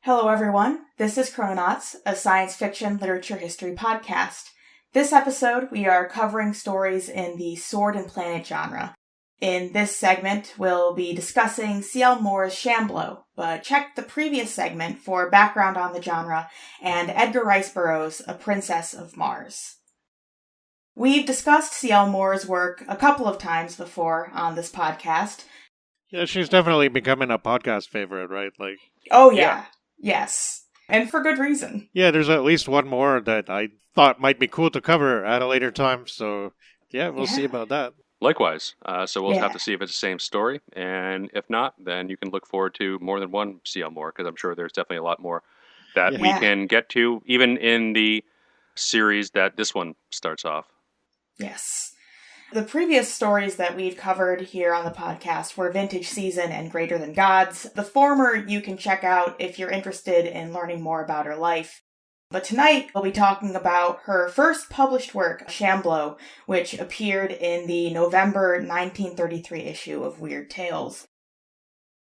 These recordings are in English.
Hello, everyone. This is Chrononauts, a science fiction literature history podcast. This episode, we are covering stories in the sword and planet genre. In this segment, we'll be discussing C.L. Moore's Shambleau, but check the previous segment for background on the genre and Edgar Rice Burroughs' A Princess of Mars. We've discussed C.L. Moore's work a couple of times before on this podcast. Yeah, she's definitely becoming a podcast favorite, right? Oh, yeah. Yes. And for good reason. Yeah, there's at least one more that I thought might be cool to cover at a later time, so yeah, we'll see about that. Likewise. So we'll have to see if it's the same story, and if not, then you can look forward to more than one C.L. Moore, because I'm sure there's definitely a lot more that we can get to, even in the series that this one starts off. Yes. The previous stories that we've covered here on the podcast were Vintage Season and Greater Than Gods. The former you can check out if you're interested in learning more about her life. But tonight, we'll be talking about her first published work, Shambleau, which appeared in the November 1933 issue of Weird Tales.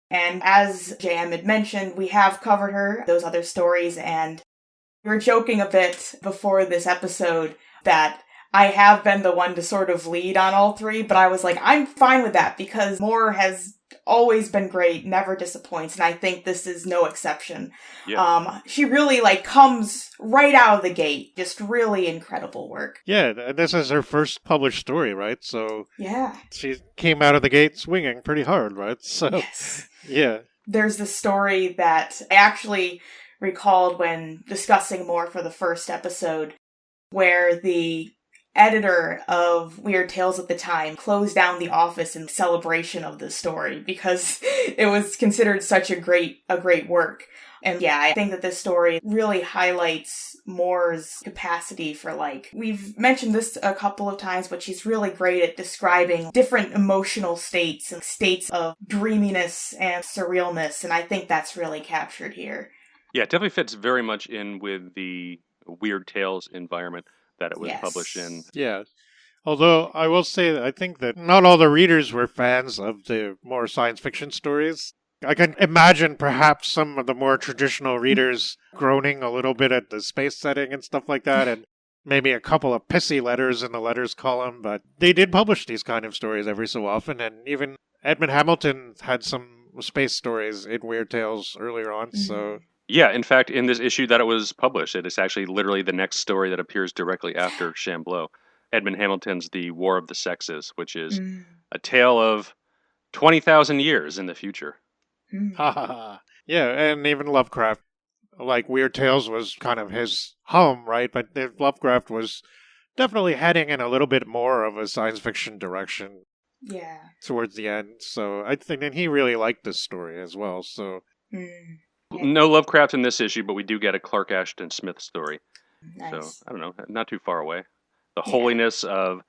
And as JM had mentioned, we have covered those other stories, and we were joking a bit before this episode that I have been the one to sort of lead on all three, but I was like, I'm fine with that because Moore has always been great, never disappoints, and I think this is no exception. Yeah. She really comes right out of the gate, just really incredible work. Yeah, this is her first published story, right? So yeah, she came out of the gate swinging pretty hard, right? So yes. Yeah. There's this story that I actually recalled when discussing Moore for the first episode, where the editor of Weird Tales at the time closed down the office in celebration of this story because it was considered such a great work. And yeah, I think that this story really highlights Moore's capacity for we've mentioned this a couple of times, but she's really great at describing different emotional states and states of dreaminess and surrealness, and I think that's really captured here. Yeah, it definitely fits very much in with the Weird Tales environment that it was published in. Yeah. Although, I will say that I think that not all the readers were fans of the more science fiction stories. I can imagine perhaps some of the more traditional readers groaning a little bit at the space setting and stuff like that, and maybe a couple of pissy letters in the letters column, but they did publish these kind of stories every so often, and even Edmund Hamilton had some space stories in Weird Tales earlier on, so... Yeah, in fact, in this issue that it was published, it is actually literally the next story that appears directly after Shambleau. Edmund Hamilton's The War of the Sexes, which is a tale of 20,000 years in the future. Yeah, and even Lovecraft, Weird Tales was kind of his home, right? But Lovecraft was definitely heading in a little bit more of a science fiction direction. Yeah. Towards the end, so I think that he really liked this story as well, so... No Lovecraft in this issue, but we do get a Clark Ashton Smith story. Nice. So, I don't know, not too far away. The Holiness of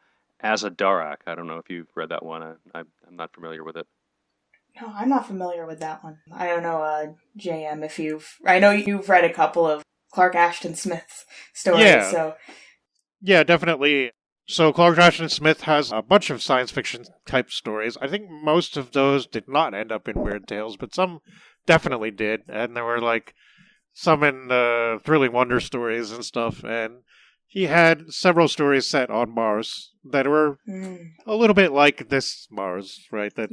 Azadarak. I don't know if you've read that one. I'm not familiar with it. No, I'm not familiar with that one. I don't know, JM, if I know you've read a couple of Clark Ashton Smith stories, so... Yeah, definitely. So Clark Ashton Smith has a bunch of science fiction type stories. I think most of those did not end up in Weird Tales, but some... definitely did, and there were some in Thrilling Wonder stories and stuff, and he had several stories set on Mars that were a little bit like this Mars, right? That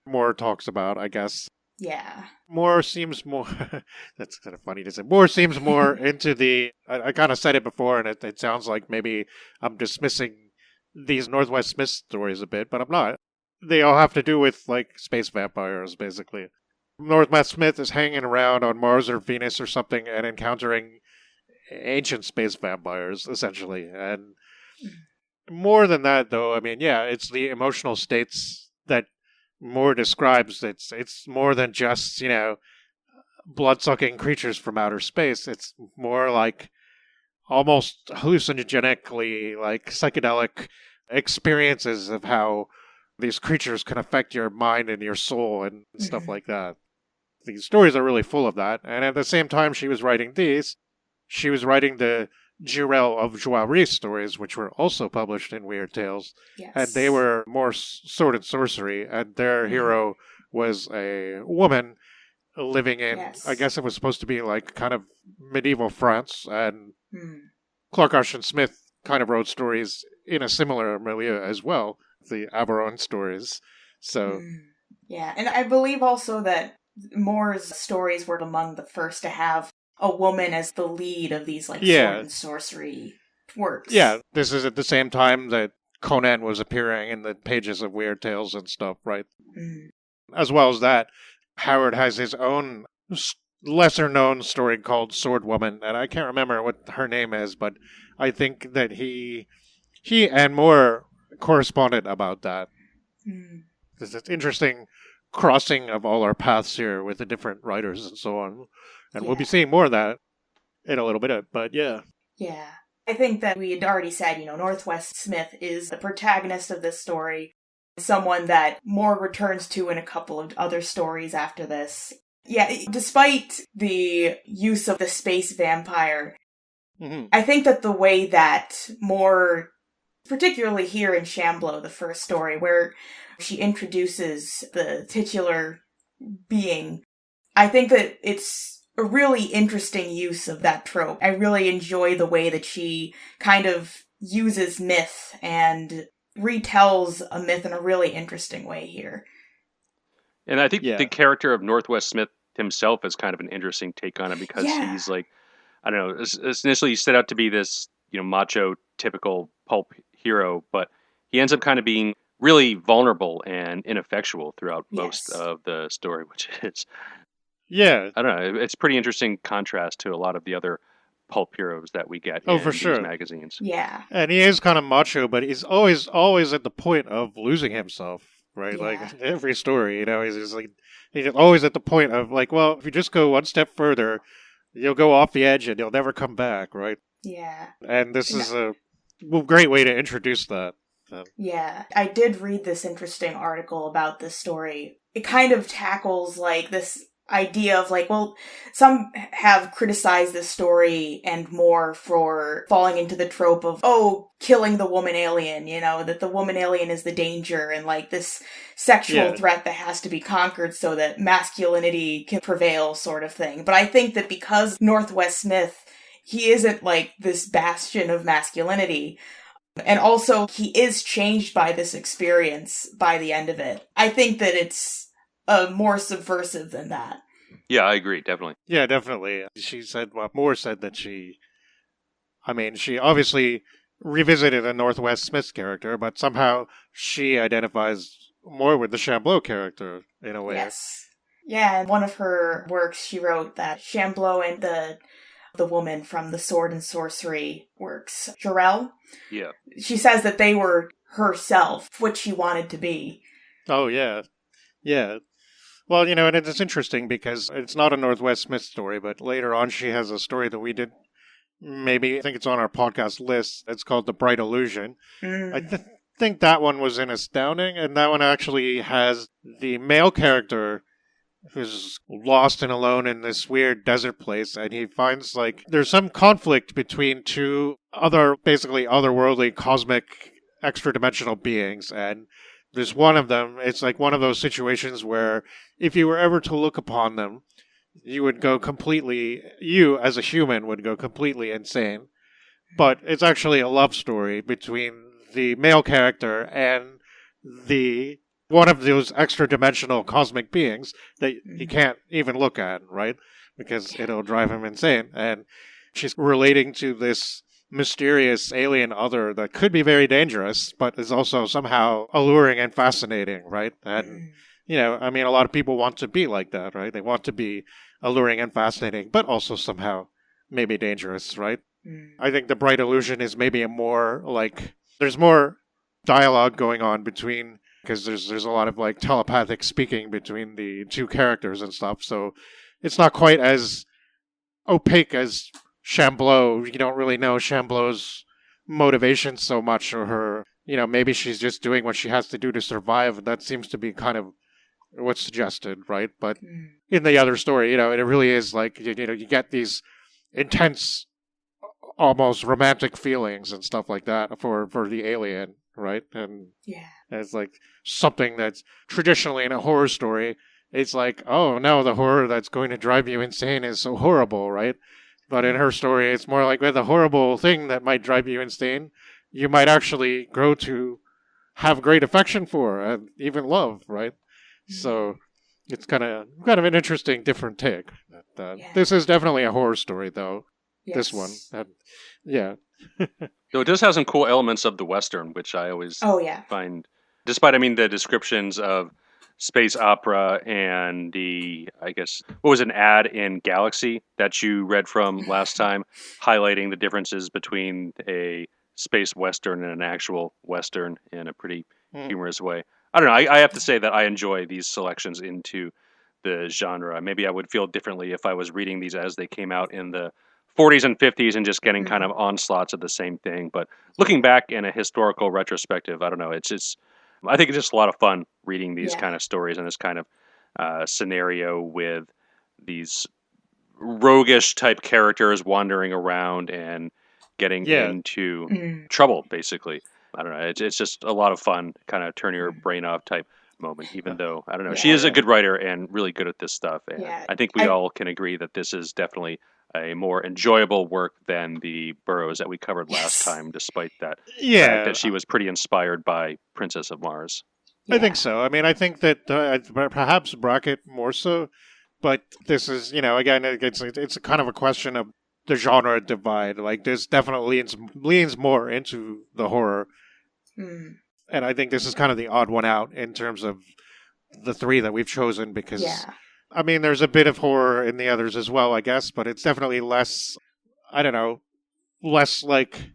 Moore talks about, I guess. Yeah. Moore seems more, that's kind of funny to say, Moore seems more into the, I kind of said it before, and it sounds like maybe I'm dismissing these Northwest Smith stories a bit, but I'm not. They all have to do with, space vampires, basically. Northwest Smith is hanging around on Mars or Venus or something and encountering ancient space vampires, essentially. And more than that, though, I mean, yeah, it's the emotional states that Moore describes. It's more than just, blood-sucking creatures from outer space. It's more almost hallucinogenically, psychedelic experiences of how these creatures can affect your mind and your soul and stuff like that. These stories are really full of that. And at the same time she was writing these, she was writing the Jurel of Joaillerie stories, which were also published in Weird Tales. Yes. And they were more sword and sorcery, and their hero was a woman living in, Yes. I guess it was supposed to be like kind of medieval France, and Hmm. Clark Ashton Smith kind of wrote stories in a similar milieu as well, the Aberon stories. So, Yeah, and I believe also that Moore's stories were among the first to have a woman as the lead of these like sword and sorcery works. Yeah, this is at the same time that Conan was appearing in the pages of Weird Tales and stuff, right? As well as that, Howard has his own lesser-known story called Sword Woman, and I can't remember what her name is, but I think that he and Moore corresponded about that. There's this interesting crossing of all our paths here with the different writers and so on, and we'll be seeing more of that in a little bit, but yeah. Yeah. I think that we had already said, Northwest Smith is the protagonist of this story, someone that Moore returns to in a couple of other stories after this. Yeah, despite the use of the space vampire, I think that the way that Moore, particularly here in Shambleau, the first story, where she introduces the titular being, I think that it's a really interesting use of that trope. I really enjoy the way that she kind of uses myth and retells a myth in a really interesting way here. And I think the character of Northwest Smith himself is kind of an interesting take on it, because he's like, I don't know, it's initially set out to be this, macho, typical pulp hero, but he ends up kind of being really vulnerable and ineffectual throughout most of the story, which is... Yeah. I don't know. It's pretty interesting contrast to a lot of the other pulp heroes that we get in these magazines. Yeah. And he is kind of macho, but he's always at the point of losing himself, right? Like every story, he's just like, he's always at the point of like, well, if you just go one step further, you'll go off the edge and you'll never come back, right? Yeah. And this is a great way to introduce that. Yeah. I did read this interesting article about this story. It kind of tackles like this idea of like, well, some have criticized this story and more for falling into the trope of, killing the woman alien, that the woman alien is the danger and like this sexual threat that has to be conquered so that masculinity can prevail sort of thing. But I think that because Northwest Smith, he isn't like this bastion of masculinity, and also he is changed by this experience by the end of it. I think that it's more subversive than that. Yeah, I agree, definitely. Yeah, definitely. Moore said that she obviously revisited a Northwest Smith character, but somehow she identifies more with the Shambleau character in a way. Yes. Yeah, in one of her works, she wrote that Shambleau and the woman from the Sword and Sorcery works, Jarell. Yeah. She says that they were herself, what she wanted to be. Oh, yeah. Yeah. Well, and it's interesting because it's not a Northwest Smith story, but later on she has a story that we did, I think it's on our podcast list. It's called The Bright Illusion. I think that one was in Astounding, and that one actually has the male character who's lost and alone in this weird desert place, and he finds, like, there's some conflict between two basically otherworldly, cosmic, extra-dimensional beings, and there's one of them, it's like one of those situations where if you were ever to look upon them, you as a human would go completely insane. But it's actually a love story between the male character and one of those extra-dimensional cosmic beings that he can't even look at, right? Because it'll drive him insane. And she's relating to this mysterious alien other that could be very dangerous, but is also somehow alluring and fascinating, right? And, a lot of people want to be like that, right? They want to be alluring and fascinating, but also somehow maybe dangerous, right? I think The Bright Illusion is maybe there's more dialogue going on between, because there's a lot of like telepathic speaking between the two characters and stuff, so it's not quite as opaque as Shambleau. You don't really know Shambleau's motivation so much, or her, maybe she's just doing what she has to do to survive. That seems to be kind of what's suggested, right? But in the other story, it really is like, you get these intense, almost romantic feelings and stuff like that for the alien, right? And it's like something that's traditionally in a horror story it's like, oh no, the horror that's going to drive you insane is so horrible, right? But in her story, it's more like with a horrible thing that might drive you insane, you might actually grow to have great affection for and even love, right? So it's kind of an interesting, different take. This is definitely a horror story, though. Yes. This one, yeah. Though it does have some cool elements of the Western, which I always find, despite, the descriptions of space opera and I guess, what was an ad in Galaxy that you read from last time, highlighting the differences between a space Western and an actual Western in a pretty humorous way. I don't know. I have to say that I enjoy these selections into the genre. Maybe I would feel differently if I was reading these as they came out in the 40s and 50s and just getting kind of onslaughts of the same thing. But looking back in a historical retrospective, I don't know. I think it's just a lot of fun reading these kind of stories and this kind of scenario with these roguish type characters wandering around and getting into trouble, basically. I don't know. It's just a lot of fun, kind of turn your brain off type moment, even though, I don't know, she is a good writer and really good at this stuff. And I think we all can agree that this is definitely a more enjoyable work than the Burroughs that we covered last time, despite that fact that she was pretty inspired by Princess of Mars. I think so. I think that perhaps Brackett more so, but this is, again, it's kind of a question of the genre divide. Like, this definitely leans more into the horror. And I think this is kind of the odd one out in terms of the three that we've chosen because, there's a bit of horror in the others as well, I guess, but it's definitely less, less like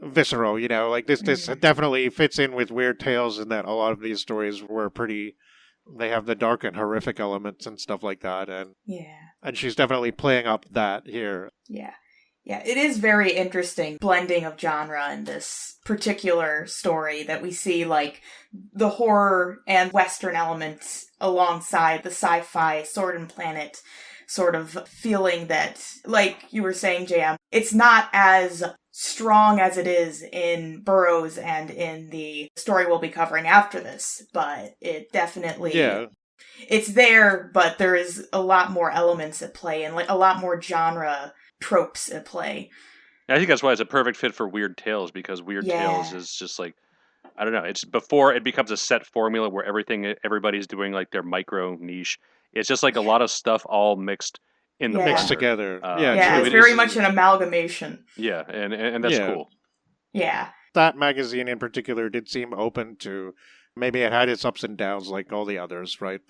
visceral, like this definitely fits in with Weird Tales in that a lot of these stories were they have the dark and horrific elements and stuff like that. And she's definitely playing up that here. Yeah, it is very interesting blending of genre in this particular story that we see, like, the horror and Western elements alongside the sci-fi Sword and Planet sort of feeling that, like you were saying, JM, it's not as strong as it is in Burroughs and in the story we'll be covering after this, but it definitely... It's there, but there is a lot more elements at play and like a lot more genre tropes at play. I think that's why it's a perfect fit for Weird Tales, because Weird Tales is just like, I don't know, it's before it becomes a set formula where everybody's doing like their micro niche. It's just like a lot of stuff all mixed in the mixed together. It's very much an amalgamation. Yeah, and that's cool. Yeah. That magazine in particular did seem open to, maybe it had its ups and downs like all the others, right?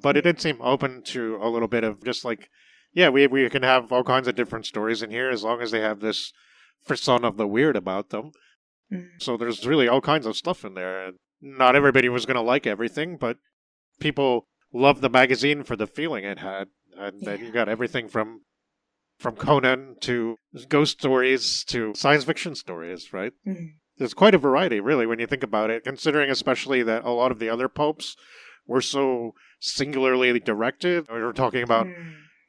But it did seem open to a little bit of just like, we can have all kinds of different stories in here as long as they have this frisson of the weird about them. So there's really all kinds of stuff in there. And not everybody was going to like everything, but people loved the magazine for the feeling it had. And then you got everything from Conan to ghost stories to science fiction stories, right? There's quite a variety, really, when you think about it, considering especially that a lot of the other popes were so singularly directed. We were talking about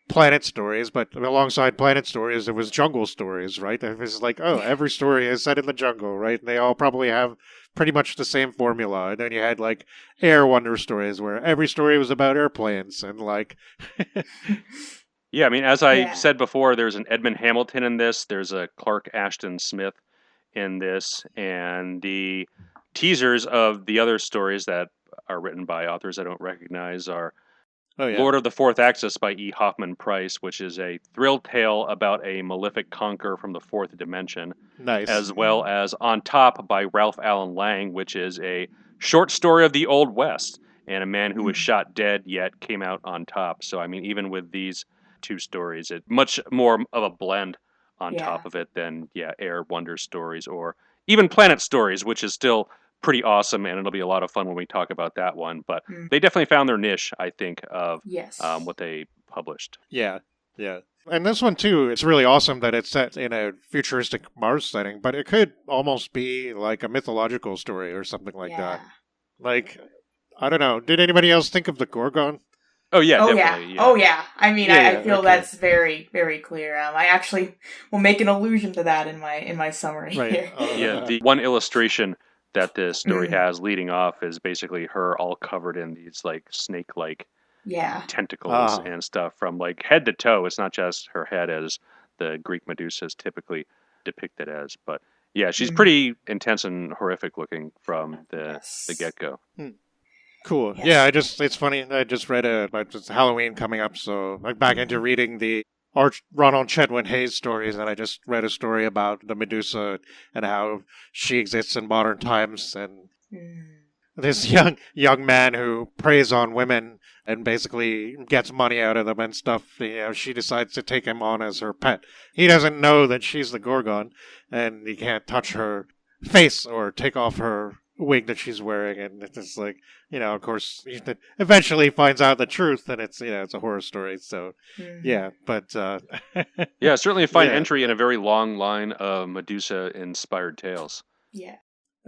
planet stories, but alongside planet stories, there was jungle stories, right? It was like, every story is set in the jungle, right? And they all probably have pretty much the same formula. And then you had like air wonder stories where every story was about airplanes and like... Yeah, as I said before, there's an Edmund Hamilton in this. There's a Clark Ashton Smith in this. And the teasers of the other stories that are written by authors I don't recognize are Lord of the Fourth Axis by E. Hoffman Price, which is a thrill tale about a malefic conqueror from the fourth dimension. Nice. As well as On Top by Ralph Allen Lang, which is a short story of the Old West and a man who was shot dead yet came out on top. So, even with these two stories, it's much more of a blend on top of it than, Air Wonder stories or even Planet stories, which is still pretty awesome, and it'll be a lot of fun when we talk about that one. But they definitely found their niche, I think, of what they published. Yeah. And this one, too, it's really awesome that it's set in a futuristic Mars setting, but it could almost be like a mythological story or something like that. Like, I don't know. Did anybody else think of the Gorgon? Oh, yeah, definitely. I feel that's very, very clear. I actually will make an allusion to that in my summary here. The one illustration that this story has leading off is basically her all covered in these like snake-like tentacles and stuff from like head to toe. It's not just her head as the Greek Medusas typically depicted as, but yeah, she's pretty intense and horrific looking from the get-go. Cool. Yes. Yeah, it's funny. I just read about just Halloween coming up, so I'm back into reading the Ronald Chetwynd Hayes stories, and I just read a story about the Medusa and how she exists in modern times, and this young man who preys on women and basically gets money out of them and stuff. She decides to take him on as her pet. He doesn't know that she's the Gorgon, and he can't touch her face or take off her wig that she's wearing, and it's just like, of course, he eventually finds out the truth, and it's it's a horror story. So, but yeah, certainly a fine entry in a very long line of Medusa-inspired tales. Yeah.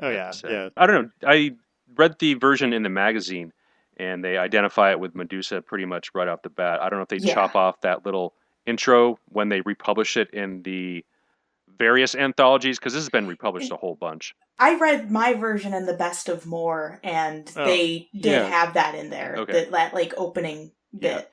Oh yeah, yeah. I don't know. I read the version in the magazine, and they identify it with Medusa pretty much right off the bat. I don't know if they chop off that little intro when they republish it in the various anthologies, because this has been republished a whole bunch. I read my version in the Best of More, and they did have that in there, that like opening bit.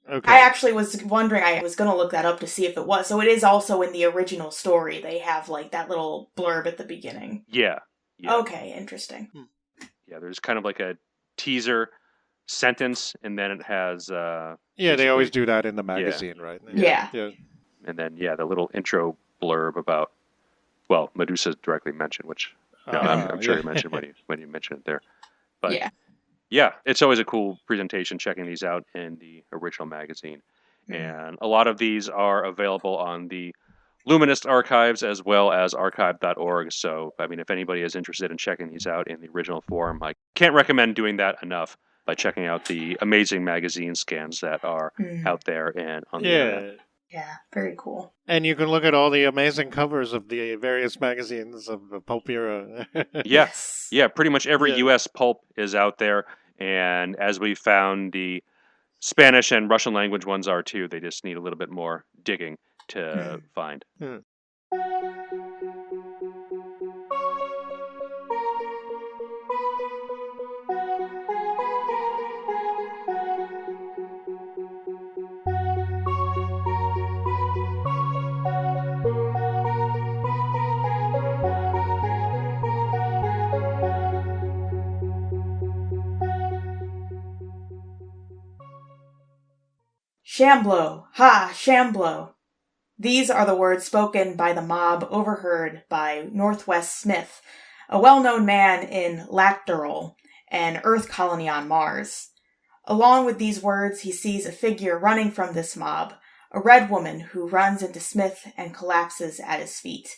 Yeah. Okay. I actually was wondering, I was going to look that up to see if it was. So it is also in the original story. They have like that little blurb at the beginning. Yeah. Okay, interesting. Yeah, there's kind of like a teaser sentence, and then it has... they always do that in the magazine, right? Yeah. And then, the little intro blurb about, well, Medusa directly mentioned, which I'm sure you mentioned when you mentioned it there. But yeah, it's always a cool presentation checking these out in the original magazine. And a lot of these are available on the Luminist archives as well as archive.org. So, I mean, if anybody is interested in checking these out in the original form, I can't recommend doing that enough by checking out the amazing magazine scans that are out there and on the internet. Yeah, very cool. And you can look at all the amazing covers of the various magazines of the pulp era. Yes. Yeah, pretty much every U.S. pulp is out there. And as we found, the Spanish and Russian language ones are too. They just need a little bit more digging to find. Shambleau! Ha! Shambleau! These are the words spoken by the mob overheard by Northwest Smith, a well-known man in Lacterol, an Earth colony on Mars. Along with these words, he sees a figure running from this mob, a red woman who runs into Smith and collapses at his feet.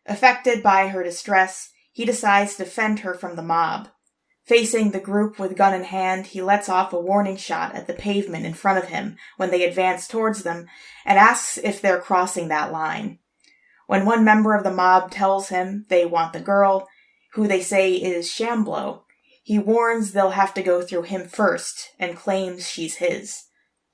Affected by her distress, he decides to defend her from the mob. Facing the group with gun in hand, he lets off a warning shot at the pavement in front of him when they advance towards them, and asks if they're crossing that line. When one member of the mob tells him they want the girl, who they say is Shambleau, he warns they'll have to go through him first, and claims she's his.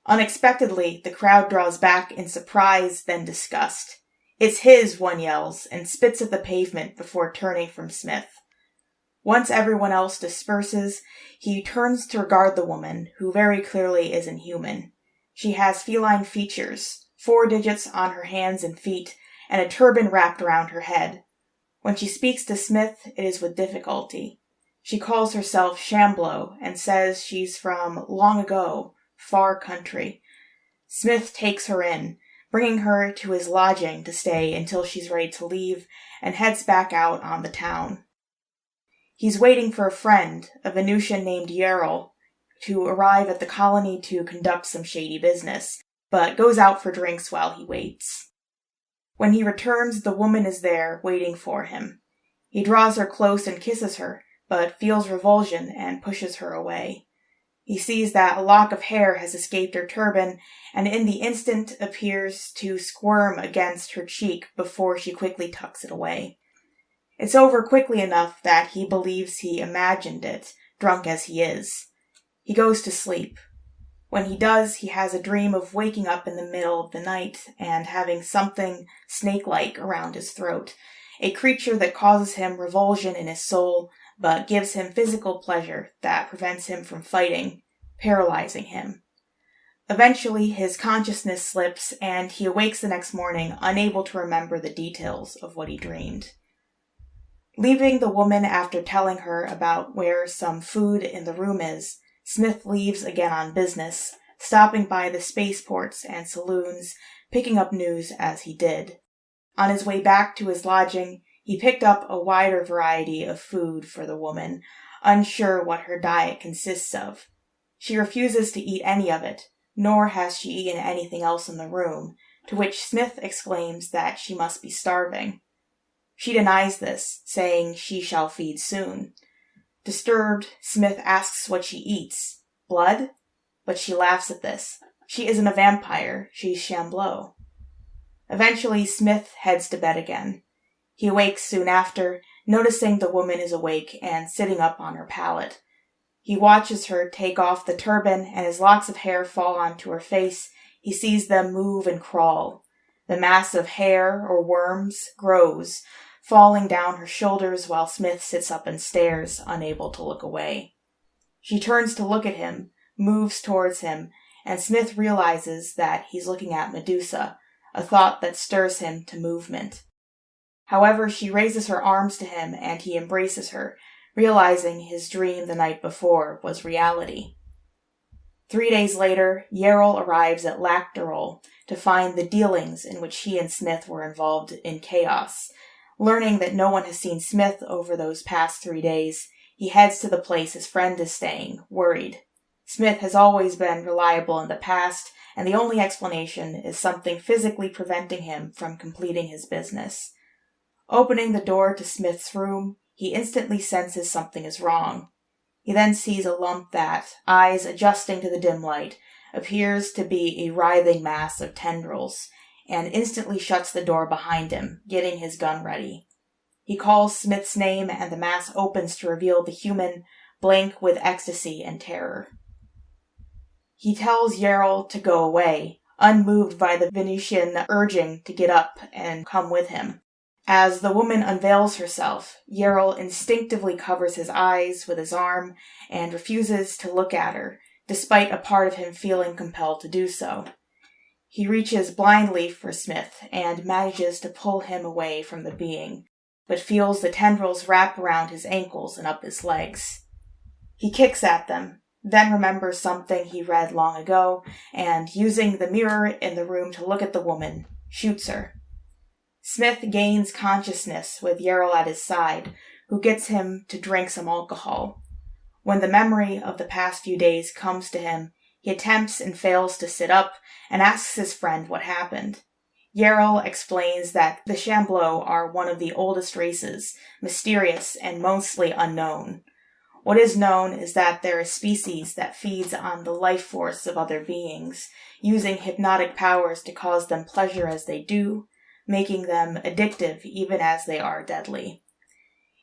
Unexpectedly, the crowd draws back in surprise, then disgust. It's his, one yells, and spits at the pavement before turning from Smith. Once everyone else disperses, he turns to regard the woman, who very clearly isn't human. She has feline features, 4 digits on her hands and feet, and a turban wrapped around her head. When she speaks to Smith, it is with difficulty. She calls herself Shambleau and says she's from long ago, far country. Smith takes her in, bringing her to his lodging to stay until she's ready to leave, and heads back out on the town. He's waiting for a friend, a Venusian named Yarrell, to arrive at the colony to conduct some shady business, but goes out for drinks while he waits. When he returns, the woman is there, waiting for him. He draws her close and kisses her, but feels revulsion and pushes her away. He sees that a lock of hair has escaped her turban, and in the instant appears to squirm against her cheek before she quickly tucks it away. It's over quickly enough that he believes he imagined it, drunk as he is. He goes to sleep. When he does, he has a dream of waking up in the middle of the night and having something snake-like around his throat, a creature that causes him revulsion in his soul, but gives him physical pleasure that prevents him from fighting, paralyzing him. Eventually, his consciousness slips, and he awakes the next morning, unable to remember the details of what he dreamed. Leaving the woman after telling her about where some food in the room is, Smith leaves again on business, stopping by the spaceports and saloons, picking up news as he did. On his way back to his lodging, he picked up a wider variety of food for the woman, unsure what her diet consists of. She refuses to eat any of it, nor has she eaten anything else in the room, to which Smith exclaims that she must be starving. She denies this, saying she shall feed soon. Disturbed, Smith asks what she eats. Blood? But she laughs at this. She isn't a vampire, she's Shambleau. Eventually, Smith heads to bed again. He awakes soon after, noticing the woman is awake and sitting up on her pallet. He watches her take off the turban, and as locks of hair fall onto her face, he sees them move and crawl. The mass of hair, or worms, grows, falling down her shoulders while Smith sits up and stares, unable to look away. She turns to look at him, moves towards him, and Smith realizes that he's looking at Medusa, a thought that stirs him to movement. However, she raises her arms to him and he embraces her, realizing his dream the night before was reality. 3 days later, Yarrell arrives at Lacterol to find the dealings in which he and Smith were involved in chaos. Learning that no one has seen Smith over those past 3 days, he heads to the place his friend is staying, worried. Smith has always been reliable in the past, and the only explanation is something physically preventing him from completing his business. Opening the door to Smith's room, he instantly senses something is wrong. He then sees a lump that, eyes adjusting to the dim light, appears to be a writhing mass of tendrils, and instantly shuts the door behind him, getting his gun ready. He calls Smith's name, and the mass opens to reveal the human, blank with ecstasy and terror. He tells Yarrell to go away, unmoved by the Venetian urging to get up and come with him. As the woman unveils herself, Yarrell instinctively covers his eyes with his arm and refuses to look at her, despite a part of him feeling compelled to do so. He reaches blindly for Smith and manages to pull him away from the being, but feels the tendrils wrap around his ankles and up his legs. He kicks at them, then remembers something he read long ago, and, using the mirror in the room to look at the woman, shoots her. Smith gains consciousness with Yarrell at his side, who gets him to drink some alcohol. When the memory of the past few days comes to him, he attempts and fails to sit up and asks his friend what happened. Yarrell explains that the Shambleau are one of the oldest races, mysterious and mostly unknown. What is known is that they're a species that feeds on the life force of other beings, using hypnotic powers to cause them pleasure as they do, making them addictive even as they are deadly.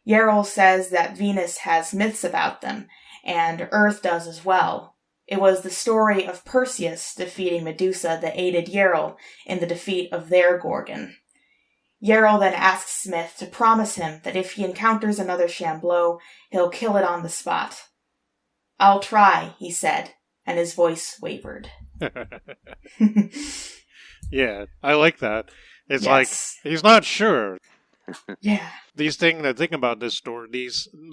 Yarrell says that Venus has myths about them, and Earth does as well. It was the story of Perseus defeating Medusa that aided Yarrell in the defeat of their Gorgon. Yarrell then asks Smith to promise him that if he encounters another Shambleau, he'll kill it on the spot. "I'll try," he said, and his voice wavered. Yeah, I like that. It's Yes. like, he's not sure. Yeah. The thing about this story,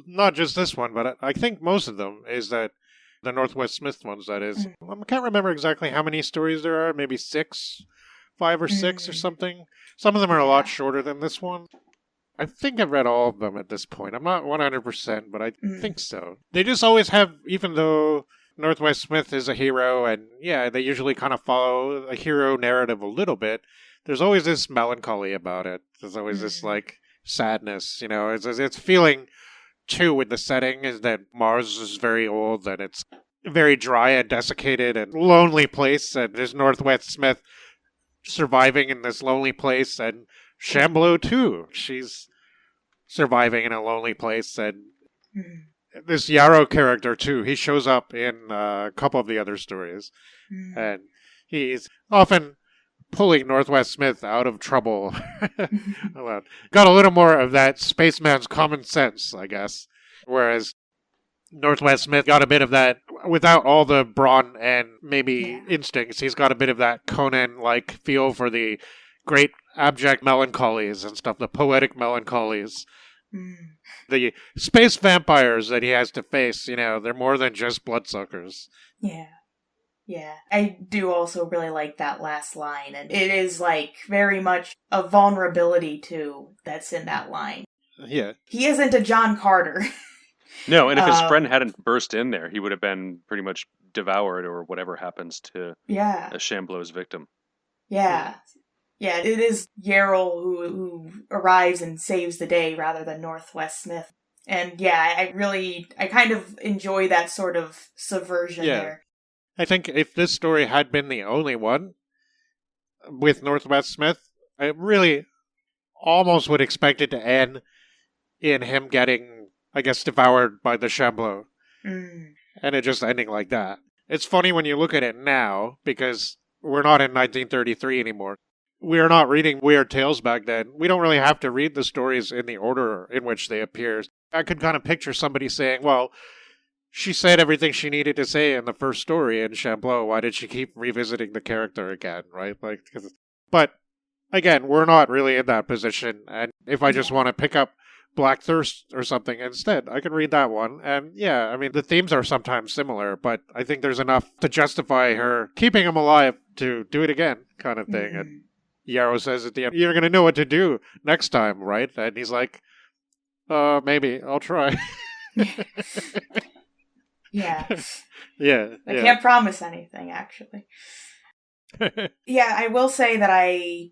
not just this one, but I think most of them, is that the Northwest Smith ones, that is. I can't remember exactly how many stories there are, maybe 5 or 6 or something. Some of them are a lot shorter than this one. I think I've read all of them at this point. I'm not 100%, but I think so. They just always have, even though Northwest Smith is a hero, and yeah, they usually kind of follow a hero narrative a little bit, there's always this melancholy about it. There's always this, like, sadness, you know. It's feeling, too, with the setting, is that Mars is very old, and it's a very dry and desiccated and lonely place, and there's Northwest Smith surviving in this lonely place, and Shambleau, too. She's surviving in a lonely place, and this Yarrow character, too, he shows up in a couple of the other stories, and he's often pulling Northwest Smith out of trouble. Well, got a little more of that spaceman's common sense, I guess. Whereas Northwest Smith got a bit of that without all the brawn and maybe instincts. He's got a bit of that Conan-like feel for the great abject melancholies and stuff, the poetic melancholies. The space vampires that he has to face, they're more than just bloodsuckers. Yeah. Yeah. I do also really like that last line, and it is very much a vulnerability too that's in that line. Yeah. He isn't a John Carter. No, and if his friend hadn't burst in there, he would have been pretty much devoured or whatever happens to a Shambleau's victim. Yeah. Yeah, it is Yarrow who arrives and saves the day rather than Northwest Smith. And I kind of enjoy that sort of subversion there. I think if this story had been the only one with Northwest Smith, I really almost would expect it to end in him getting, I guess, devoured by the Shambleau. And it just ending like that. It's funny when you look at it now, because we're not in 1933 anymore. We are not reading Weird Tales back then. We don't really have to read the stories in the order in which they appear. I could kind of picture somebody saying, well, she said everything she needed to say in the first story in Shambleau. Why did she keep revisiting the character again, right? But, again, we're not really in that position. And if I just want to pick up Black Thirst or something instead, I can read that one. And, the themes are sometimes similar, but I think there's enough to justify her keeping him alive to do it again, kind of thing. And Yarrow says at the end, you're going to know what to do next time, right? And he's like, maybe, I'll try. Yeah. I can't promise anything, actually. I will say that I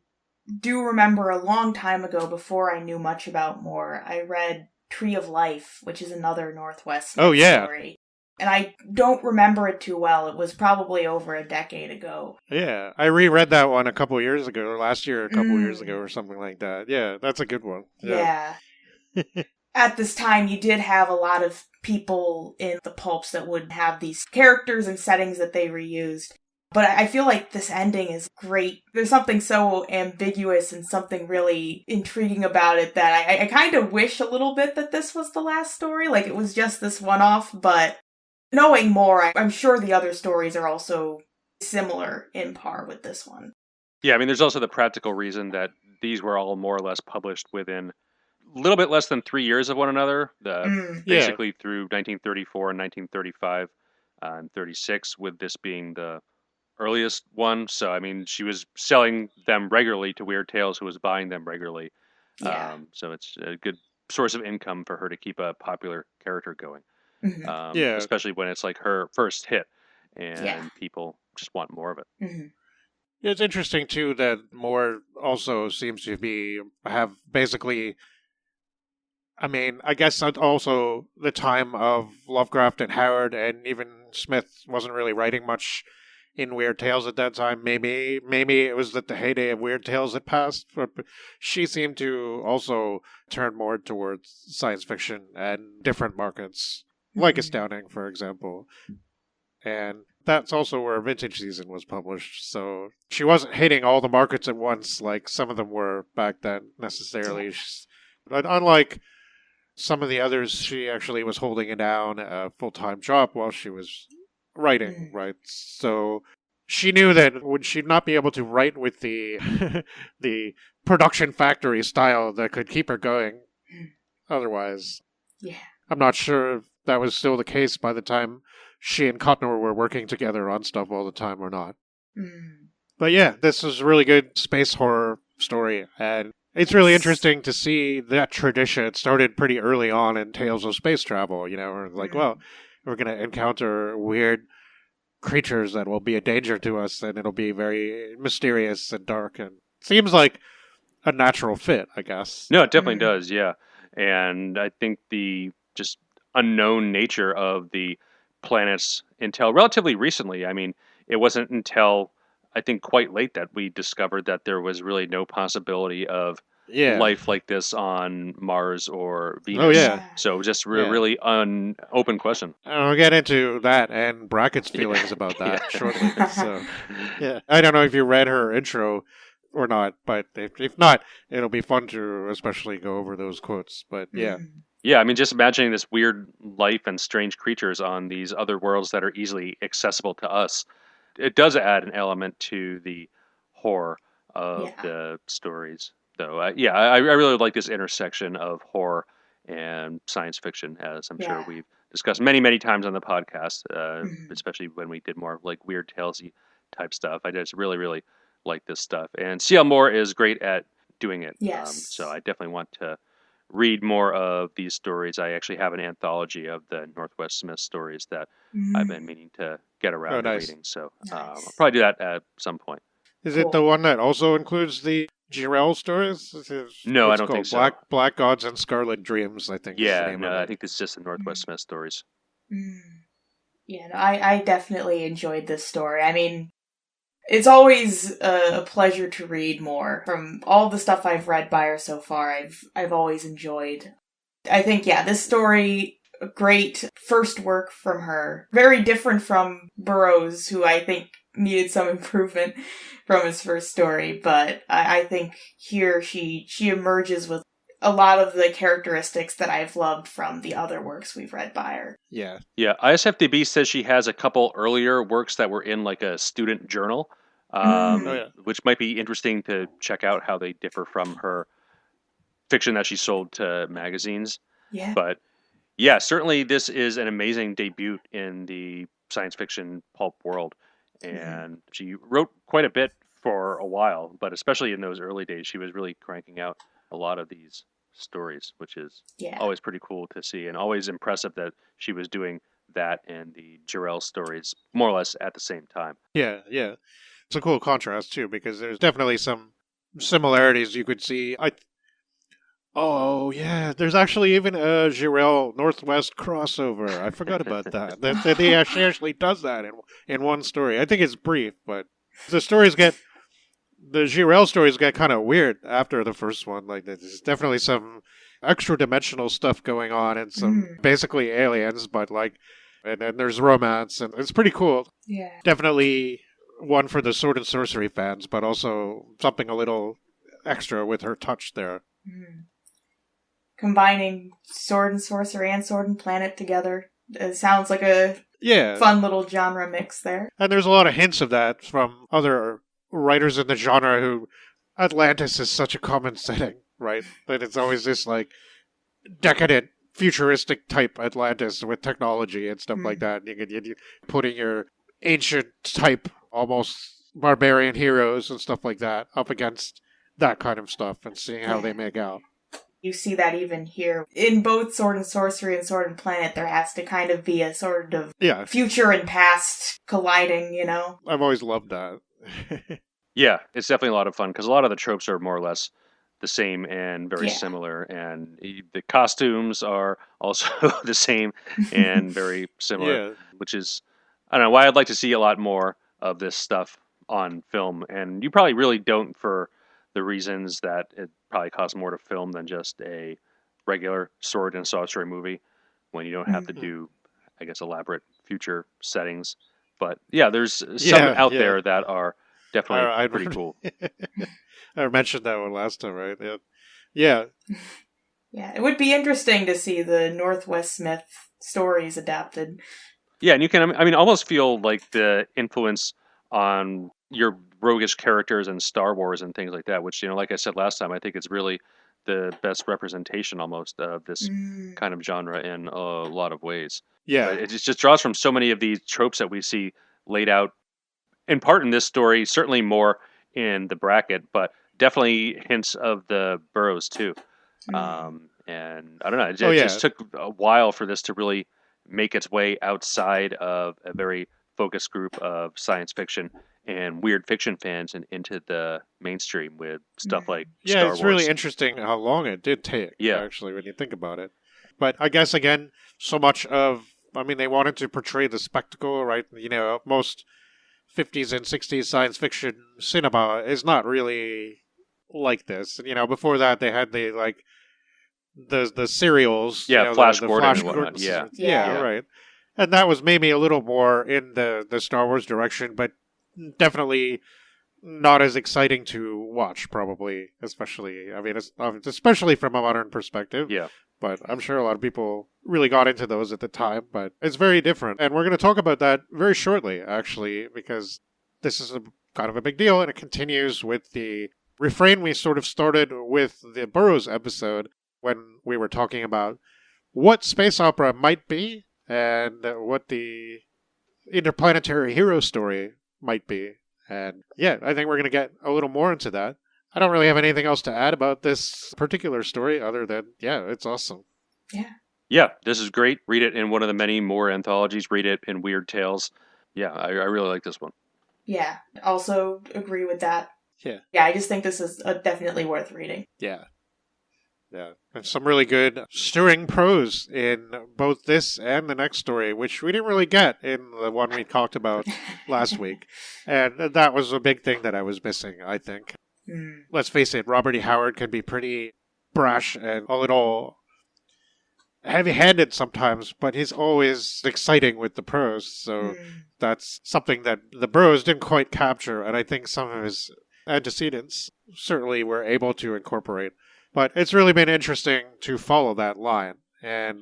do remember a long time ago, before I knew much about Moore, I read Tree of Life, which is another Northwest story. And I don't remember it too well. It was probably over a decade ago. Yeah, I reread that one a couple years ago, or last year a couple years ago, or something like that. Yeah, that's a good one. Yeah. At this time, you did have a lot of people in the pulps that would have these characters and settings that they reused. But I feel like this ending is great. There's something so ambiguous and something really intriguing about it that I kind of wish a little bit that this was the last story. Like, it was just this one-off, but knowing more, I'm sure the other stories are also similar in par with this one. Yeah, there's also the practical reason that these were all more or less published within a little bit less than 3 years of one another, basically through 1934 and 1935 and 36, with this being the earliest one. So, she was selling them regularly to Weird Tales, who was buying them regularly. So it's a good source of income for her to keep a popular character going. Especially when it's like her first hit and people just want more of it. It's interesting too that Moore also seems to have basically, I guess also the time of Lovecraft and Howard, and even Smith wasn't really writing much in Weird Tales at that time. Maybe it was that the heyday of Weird Tales had passed, but she seemed to also turn more towards science fiction and different markets. Like Astounding, for example. And that's also where Vintage Season was published. So she wasn't hitting all the markets at once like some of them were back then, necessarily. But unlike some of the others, she actually was holding it down a full-time job while she was writing, right? So she knew that would she not be able to write with the the production factory style that could keep her going otherwise. I'm not sure if that was still the case by the time she and Cotnor were working together on stuff all the time or not. But this is a really good space horror story, and it's really interesting to see that tradition. It started pretty early on in Tales of Space Travel, we're like, well, we're going to encounter weird creatures that will be a danger to us, and it'll be very mysterious and dark, and seems like a natural fit, I guess. No, it definitely does, yeah. And I think the just unknown nature of the planets until relatively recently, it wasn't until I think quite late that we discovered that there was really no possibility of life like this on Mars or Venus. Oh, yeah. So just really open question. I'll get into that and Brackett's feelings about that shortly. So, yeah. I don't know if you read her intro or not, but if not, it'll be fun to especially go over those quotes. But yeah. Yeah, I mean, just imagining this weird life and strange creatures on these other worlds that are easily accessible to us. It does add an element to the horror of the stories, though. I really like this intersection of horror and science fiction, as I'm sure we've discussed many, many times on the podcast, especially when we did more of like weird talesy type stuff. I just really, really like this stuff. And C.L. Moore is great at doing it. So I definitely want to read more of these stories. I actually have an anthology of the Northwest Smith stories that I've been meaning to get around to reading. So I'll probably do that at some point. Is it the one that also includes the Jirel stories? No, I don't think so. Black Gods and Scarlet Dreams, I think. Yeah, no, I think it's just the Northwest Smith stories. Yeah, no, I definitely enjoyed this story. I mean, it's always a pleasure to read more. From all the stuff I've read by her so far, I've always enjoyed. I think, this story, a great first work from her. Very different from Burroughs, who I think needed some improvement from his first story. But I think here she emerges with a lot of the characteristics that I've loved from the other works we've read by her. Yeah, ISFDB says she has a couple earlier works that were in like a student journal, which might be interesting to check out how they differ from her fiction that she sold to magazines. Yeah. But certainly this is an amazing debut in the science fiction pulp world. And she wrote quite a bit for a while, but especially in those early days, she was really cranking out a lot of these stories, which is always pretty cool to see, and always impressive that she was doing that and the Jirel stories more or less at the same time. Yeah. It's a cool contrast, too, because there's definitely some similarities you could see. There's actually even a Jirel Northwest crossover. I forgot about that. She actually does that in one story. I think it's brief, but the Jirel stories get kind of weird after the first one. Like, there's definitely some extra dimensional stuff going on and some basically aliens, but and then there's romance, and it's pretty cool. Yeah. Definitely one for the sword and sorcery fans, but also something a little extra with her touch there. Combining sword and sorcery and sword and planet together. It sounds like a fun little genre mix there. And there's a lot of hints of that from other writers in the genre who Atlantis is such a common setting, right? That it's always this like decadent, futuristic type Atlantis with technology and stuff like that. And you putting your ancient type, almost barbarian heroes and stuff like that up against that kind of stuff and seeing how they make out. You see that even here. In both Sword and Sorcery and Sword and Planet, there has to kind of be a sort of future and past colliding, you know? I've always loved that. Yeah, it's definitely a lot of fun, because a lot of the tropes are more or less the same and very similar, and the costumes are also the same and very similar, which is, I don't know, why I'd like to see a lot more of this stuff on film, and you probably really don't for the reasons that it probably costs more to film than just a regular sword and sorcery movie, when you don't have to do, I guess, elaborate future settings. But there's some out there that are definitely pretty cool. I mentioned that one last time, right? Yeah. Yeah, it would be interesting to see the Northwest Smith stories adapted. Yeah, and you can, almost feel like the influence on your roguish characters in Star Wars and things like that, which, like I said last time, I think it's really the best representation almost of this kind of genre in a lot of ways. Yeah. It just draws from so many of these tropes that we see laid out, in part in this story, certainly more in the Bracket, but definitely hints of the Burroughs too. And I don't know, it just took a while for this to really make its way outside of a very focused group of science fiction and weird fiction fans and into the mainstream with stuff like Star Wars. It's really interesting how long it did take, actually, when you think about it. But I guess, again, so much of, they wanted to portray the spectacle, right? Most 50s and 60s science fiction cinema is not really like this. You know, before that they had the serials. Yeah, you know, Flash the Gordon Flash and whatnot. Gordons. Yeah. Yeah, right. And that was maybe a little more in the Star Wars direction, but definitely not as exciting to watch, probably. Especially, I mean, especially from a modern perspective. Yeah. But I'm sure a lot of people really got into those at the time. But it's very different. And we're going to talk about that very shortly, actually, because this is kind of a big deal, and it continues with the refrain we sort of started with the Burroughs episode when we were talking about what space opera might be and what the interplanetary hero story might be. And yeah, I think we're going to get a little more into that. I don't really have anything else to add about this particular story other than, yeah, it's awesome. Yeah. Yeah, this is great. Read it in one of the many more anthologies. Read it in Weird Tales. Yeah, I really like this one. Yeah, also agree with that. Yeah. Yeah, I just think this is definitely worth reading. Yeah. Yeah. And some really good stirring prose in both this and the next story, which we didn't really get in the one we talked about last week. And that was a big thing that I was missing, I think. Let's face it, Robert E. Howard can be pretty brash and a little heavy-handed sometimes, but he's always exciting with the prose. So that's something that the Burroughs didn't quite capture, and I think some of his antecedents certainly were able to incorporate. But it's really been interesting to follow that line, and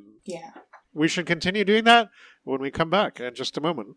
we should continue doing that when we come back in just a moment.